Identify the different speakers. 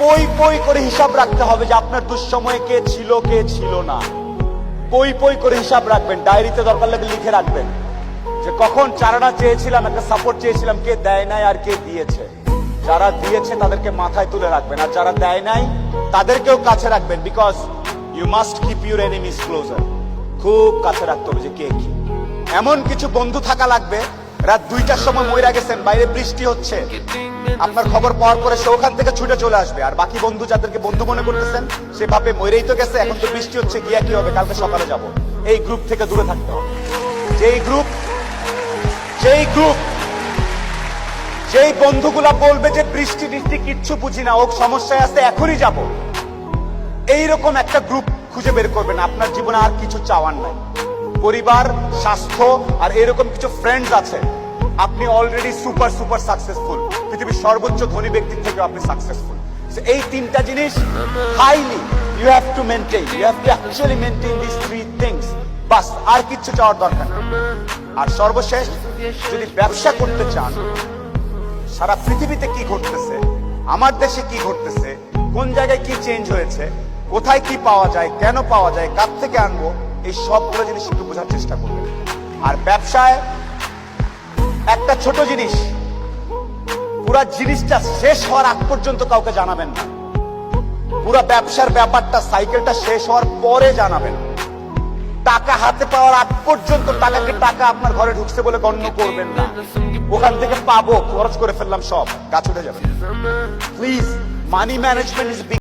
Speaker 1: পই পই করে হিসাব রাখতে হবে যে আপনার দুঃসময়ে কে ছিল না। পই পই করে হিসাব রাখবেন, ডায়েরিতে দরকার লাগে লিখে রাখবেন যে কখন চারানা চেয়েছিলাম, একটা সাপোর্ট চেয়েছিলাম, কে দেয় নাই আর কে দিয়েছে। যারা দিয়েছে তাদেরকে মাথায় তুলে রাখবেন, আর যারা দেয় নাই তাদেরকেও কাছে রাখবেন। Because you must keep your enemies closer. খুব কাছে রাখতে হবে যে কে কি। এমন কিছু বন্ধু থাকা লাগবে, রাত 2টার সময় মইরা গেছেন, বাইরে বৃষ্টি হচ্ছে, আপনার খবর পাওয়ার পরে সে ওখান থেকে ছুটে চলে আসবে। আর বাকি বন্ধু যাদেরকে বন্ধু মনে করতেছেন সে ভাবে মরেই তো গেছে, এখন তো বৃষ্টি হচ্ছে, গিয়া কি হবে, কালকে সকালে যাব। এই গ্রুপ থেকে দূরে থাকতে হবে। যেই বন্ধুগুলা বলবে যে বৃষ্টি বৃষ্টি কিচ্ছু বুঝি না, ও সমস্যায় আছে, এখনই যাব, এইরকম একটা গ্রুপ খুঁজে বের করবেন। আপনার জীবনে আর কিছু চাওয়ার নাই, পরিবার, স্বাস্থ্য আর এরকম কিছু ফ্রেন্ডস আছে। আপনি অলরেডি সুপার সুপার সাকসেসফুল, পৃথিবীর সর্বোচ্চ ধনী ব্যক্তির থেকে আপনি সাকসেসফুল। এই তিনটা জিনিস highly you have to maintain, you have to actually maintain this three things. বাস, আর কিচ্ছু চাওয়ার দরকার নেই। আর সর্বশেষ, যদি ব্যবসা করতে চান, সারা পৃথিবীতে কি ঘটতেছে, আমার দেশে কি ঘটতেছে, কোন জায়গায় কি চেঞ্জ হয়েছে, কোথায় কি পাওয়া যায়, কেন পাওয়া যায়, কার থেকে আনবো, এই সবগুলো জিনিস একটু বোঝার চেষ্টা করবেন। আর ব্যবসায় একটা ছোট জিনিস, পুরা জিনিসটা শেষ হওয়ার আগ পর্যন্ত কাউকে জানাবেন না। পুরা ব্যবসার ব্যাপারটা, সাইকেলটা শেষ হওয়ার পরে জানাবেন। টাকা হাতে পাওয়ার আগ পর্যন্ত টাকাকে টাকা আপনার ঘরে ঢুকছে বলে গণ্য করবেন না। ওখান থেকে পাবো, খরচ করে ফেললাম, সব গাছ উঠে যাবে। Please, money management is